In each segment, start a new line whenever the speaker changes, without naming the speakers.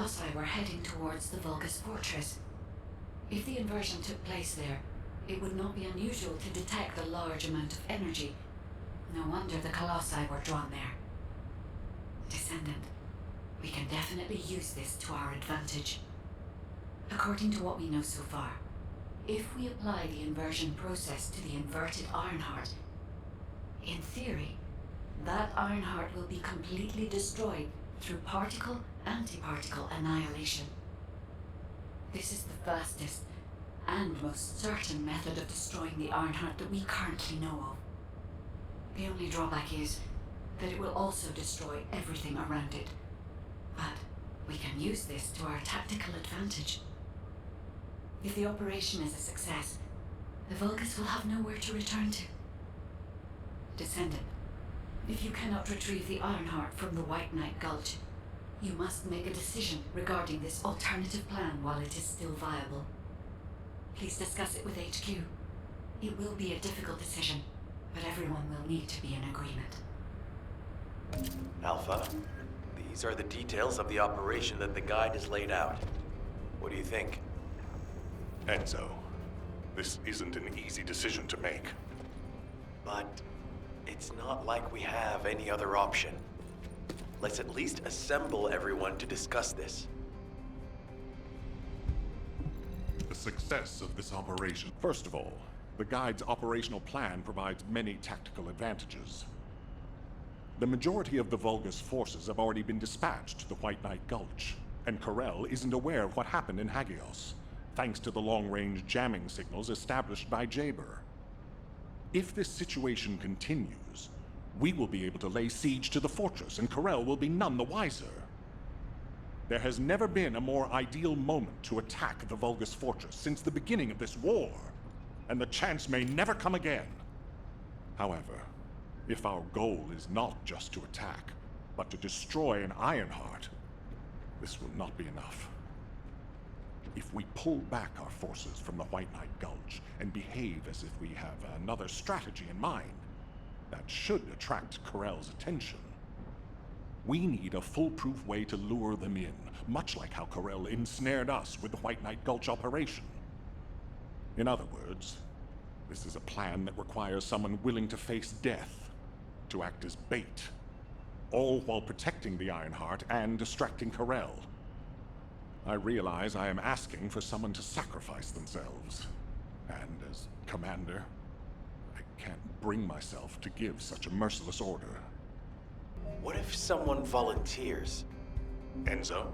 Colossi were heading towards the Vulgus fortress. If the inversion took place there, it would not be unusual to detect a large amount of energy. No wonder the Colossi were drawn there. Descendant, we can definitely use this to our advantage. According to what we know so far, if we apply the inversion process to the inverted Ironheart, in theory, that Ironheart will be completely destroyed through particle-antiparticle annihilation. This is the fastest and most certain method of destroying the Ironheart that we currently know of. The only drawback is that it will also destroy everything around it. But we can use this to our tactical advantage. If the operation is a success, the Vulgus will have nowhere to return to. Descendant, if you cannot retrieve the Ironheart from the White Knight Gulch, you must make a decision regarding this alternative plan while it is still viable. Please discuss it with HQ. It will be a difficult decision, but everyone will need to be in agreement.
Alpha, these are the details of the operation that the guide has laid out. What do you think?
Enzo, this isn't an easy decision to make.
But it's not like we have any other option. Let's at least assemble everyone to discuss this.
The success of this operation. First of all, the Guide's operational plan provides many tactical advantages. The majority of the Vulgus forces have already been dispatched to the White Knight Gulch, and Corel isn't aware of what happened in Hagios, thanks to the long-range jamming signals established by Jaber. If this situation continues, we will be able to lay siege to the fortress, and Corel will be none the wiser. There has never been a more ideal moment to attack the Vulgus fortress since the beginning of this war, and the chance may never come again. However, if our goal is not just to attack, but to destroy an Ironheart, this will not be enough. If we pull back our forces from the White Knight Gulch and behave as if we have another strategy in mind, that should attract Corel's attention. We need a foolproof way to lure them in, much like how Corel ensnared us with the White Knight Gulch operation. In other words, this is a plan that requires someone willing to face death, to act as bait, all while protecting the Ironheart and distracting Corel. I realize I am asking for someone to sacrifice themselves, and as commander, I can't bring myself to give such a merciless order.
What if someone volunteers?
Enzo?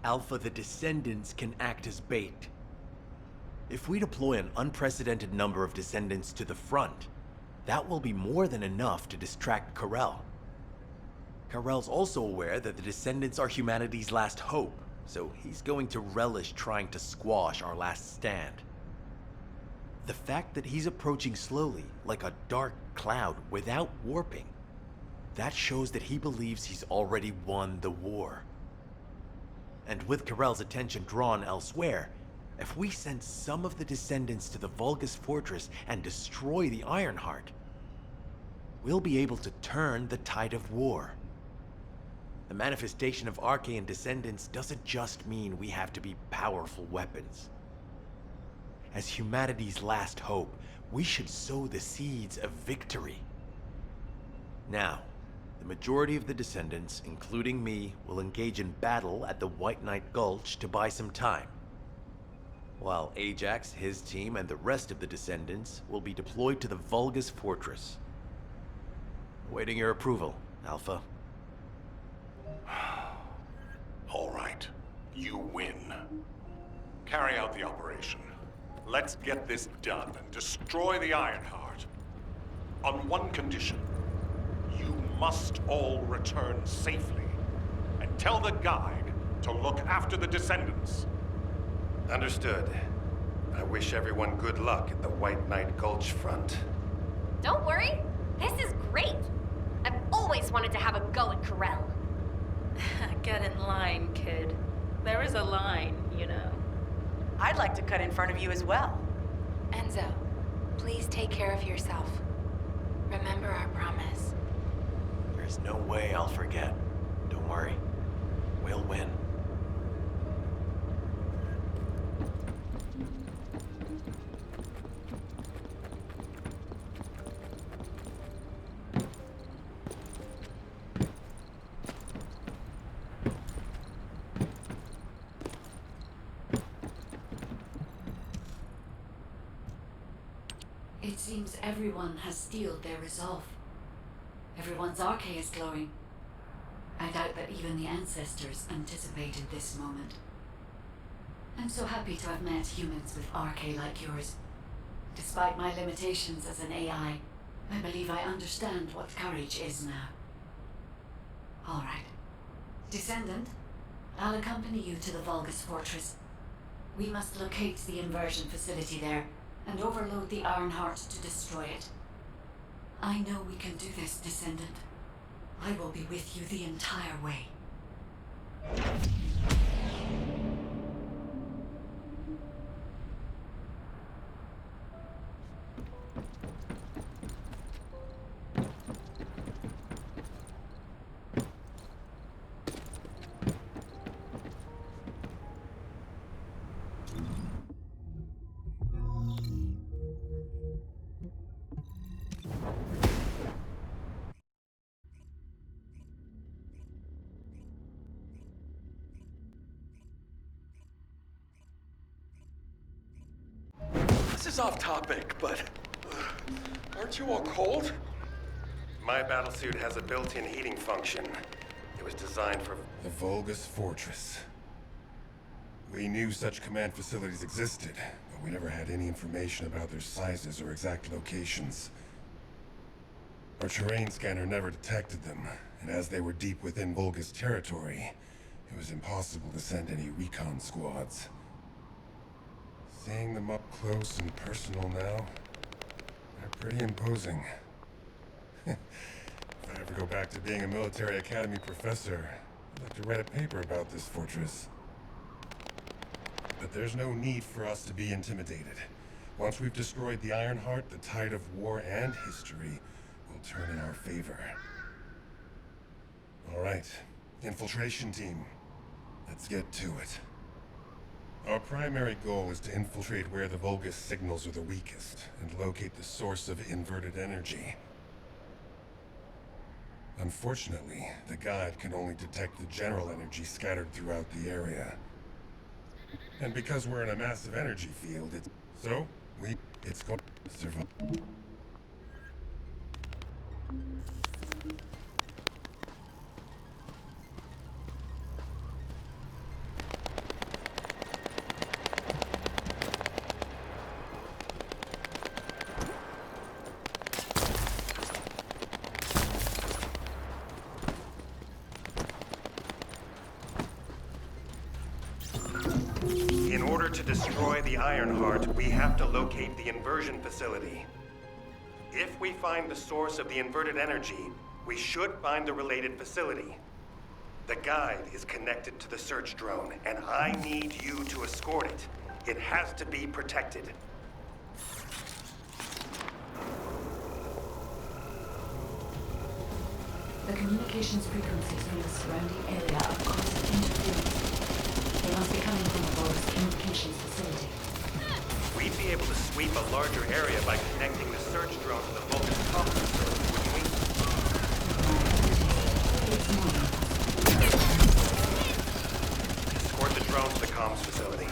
Alpha, the Descendants can act as bait. If we deploy an unprecedented number of Descendants to the front, that will be more than enough to distract Karel. Karel's also aware that the Descendants are humanity's last hope, so he's going to relish trying to squash our last stand. The fact that he's approaching slowly, like a dark cloud without warping, that shows that he believes he's already won the war. And with Karel's attention drawn elsewhere, if we send some of the Descendants to the Vulgus Fortress and destroy the Ironheart, we'll be able to turn the tide of war. The manifestation of Archaean Descendants doesn't just mean we have to be powerful weapons. As humanity's last hope, we should sow the seeds of victory. Now, the majority of the Descendants, including me, will engage in battle at the White Knight Gulch to buy some time, while Ajax, his team, and the rest of the Descendants will be deployed to the Vulgus Fortress. Awaiting your approval, Alpha.
All right. You win. Carry out the operation. Let's get this done and destroy the Ironheart. On one condition. You must all return safely. And tell the guide to look after the Descendants.
Understood. I wish everyone good luck at the White Knight Gulch front.
Don't worry, this is great. I've always wanted to have a go at Karel.
Get in line, kid. There is a line, you know.
I'd like to cut in front of you as well.
Enzo, please take care of yourself. Remember our promise.
There's no way I'll forget. Don't worry. We'll win.
It seems everyone has steeled their resolve. Everyone's arche is glowing. I doubt that even the ancestors anticipated this moment. I'm so happy to have met humans with arche like yours. Despite my limitations as an AI, I believe I understand what courage is now. All right. Descendant, I'll accompany you to the Vulgus Fortress. We must locate the inversion facility there and overload the Ironheart to destroy it. I know we can do this, Descendant. I will be with you the entire way.
This is off topic, but aren't you all cold? My battlesuit has a built-in heating function. It was designed for
the Vulgus Fortress. We knew such command facilities existed, but we never had any information about their sizes or exact locations. Our terrain scanner never detected them, and as they were deep within Vulgus territory, it was impossible to send any recon squads. Seeing them up close and personal now, they're pretty imposing. If I ever go back to being a military academy professor, I'd like to write a paper about this fortress. But there's no need for us to be intimidated. Once we've destroyed the Ironheart, the tide of war and history will turn in our favor. All right, infiltration team, let's get to it. Our primary goal is to infiltrate where the Vulgus signals are the weakest and locate the source of inverted energy. Unfortunately, the guide can only detect the general energy scattered throughout the area. And because we're in a massive energy field, it's going to survive.
In order to destroy the Ironheart, we have to locate the inversion facility. If we find the source of the inverted energy, we should find the related facility. The guide is connected to the search drone, and I need you to escort it. It has to be protected.
The communications frequencies from the surrounding area are constant interference. They must be coming from the Volgus communications facility.
We'd be able to sweep a larger area by connecting the search drone to the Vulcan comms facility, wouldn't we?
It's more than
Escort the drone to the comms facility.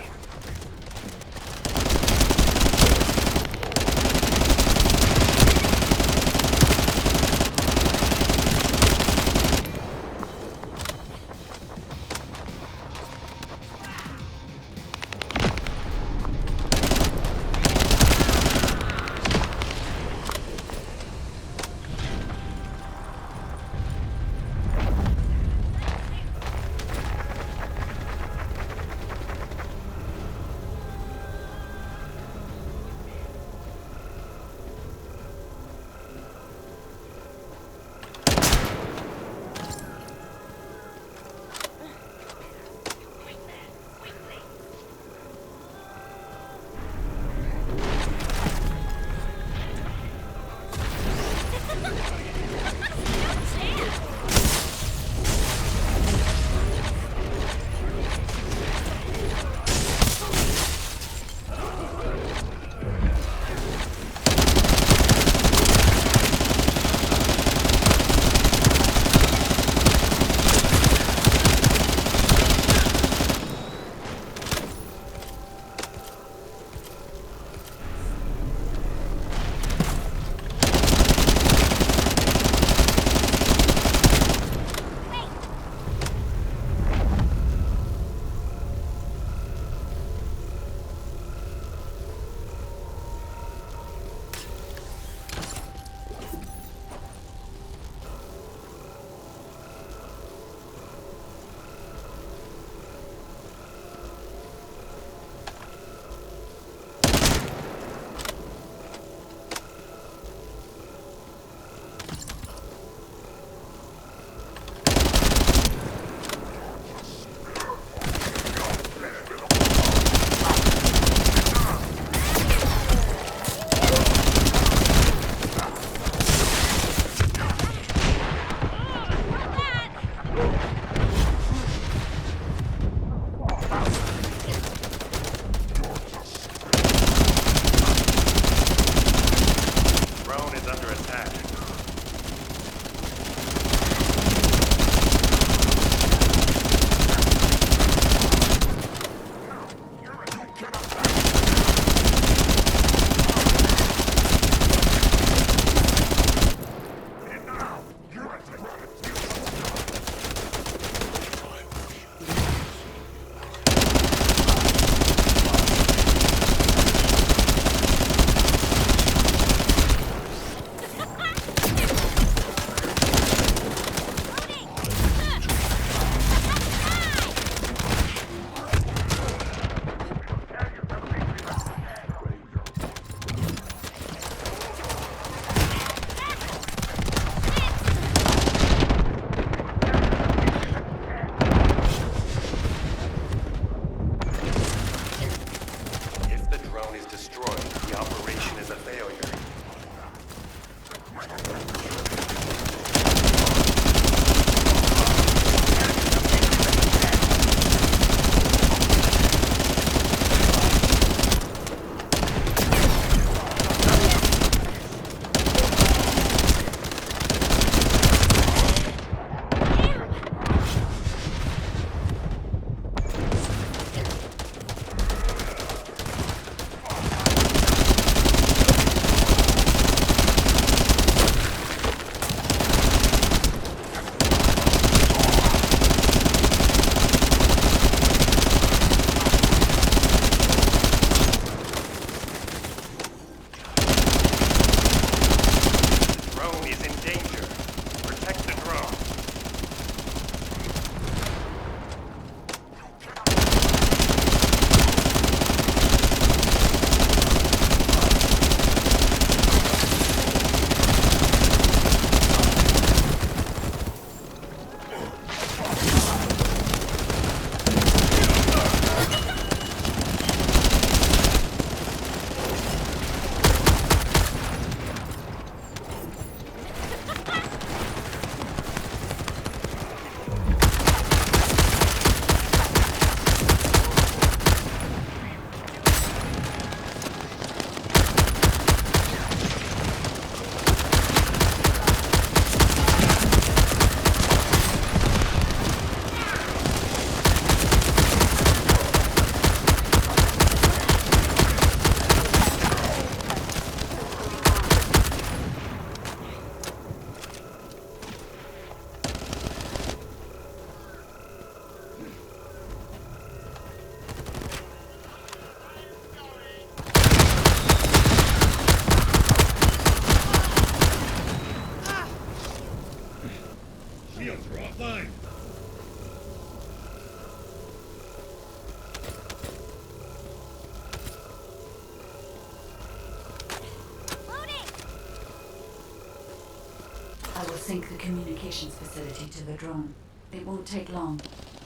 communications facility to the drone. It won't take long,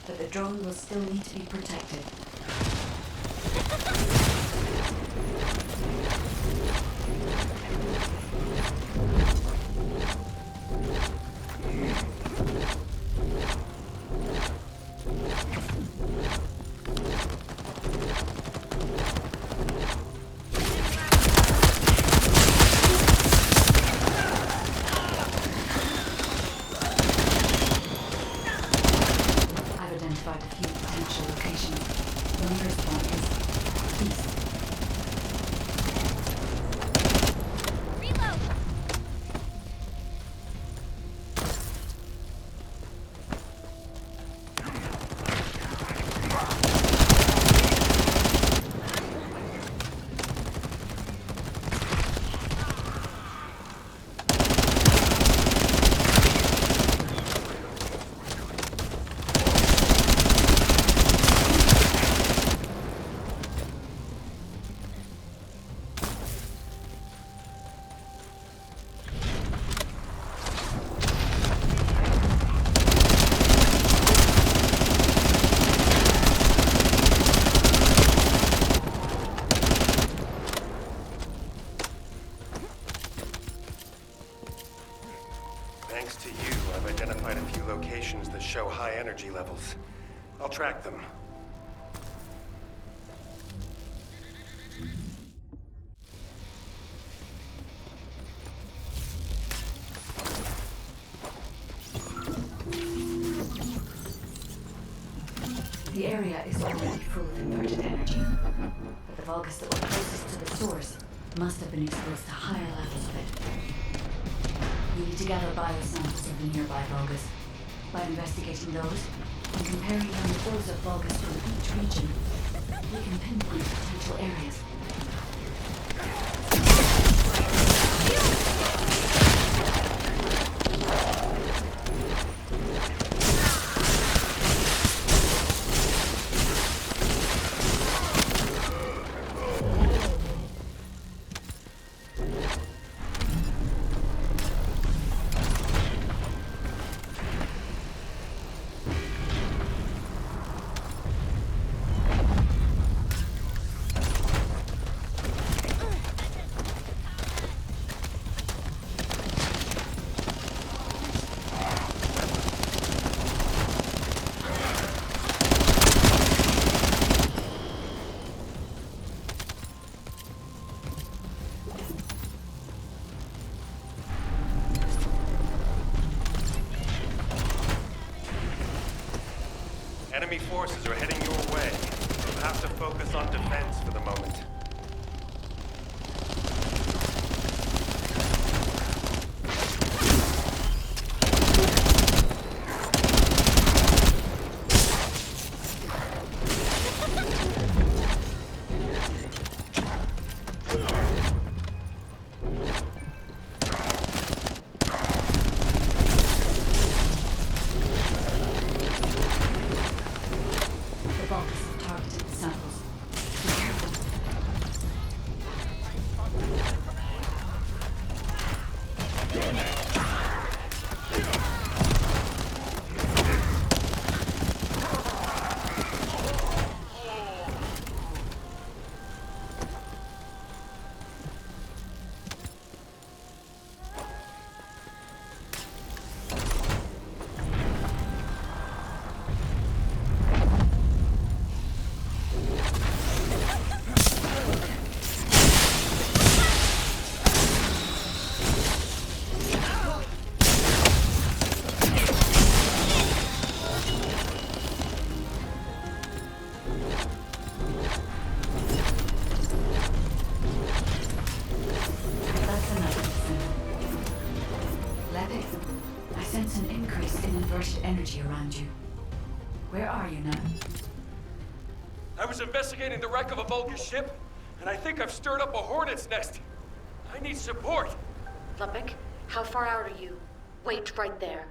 but the drone will still need to be protected. I've identified a few potential locations. The nearest one is east.
Reload!
Thanks to you, I've identified a few locations that show high energy levels. I'll track them.
The area is already full of inverted energy, but the Vulgus that were closest to the source must have been exposed to higher levels of it. We need to gather biosamples of the nearby Vulgus. By investigating those and comparing them with those of Vulgus from each region, we can pinpoint potential areas.
Enemy forces are heading your way. You'll have to focus on defense for the moment.
The Vulgus have targeted the samples. Be careful. That's another descendant. Lepic, I sense an increase in inverted energy around you. Where are you now?
I was investigating the wreck of a Vulcan ship, and I think I've stirred up a hornet's nest. I need support.
Lepic, how far out are you? Wait right there.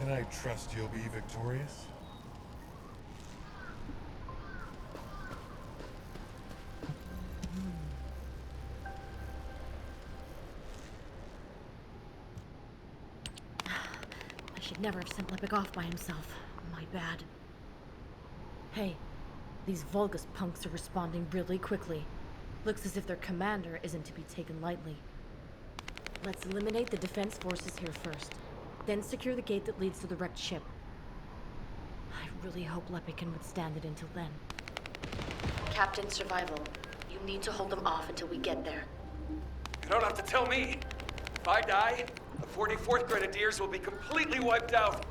Can I trust you'll be victorious?
I should never have sent Lippic off by himself. My bad. Hey, these Vulgus punks are responding really quickly. Looks as if their commander isn't to be taken lightly. Let's eliminate the defense forces here first, then secure the gate that leads to the wrecked ship. I really hope Lippic can withstand it until then. Captain Survival, you need to hold them off until we get there.
You don't have to tell me. If I die, the 44th Grenadiers will be completely wiped out.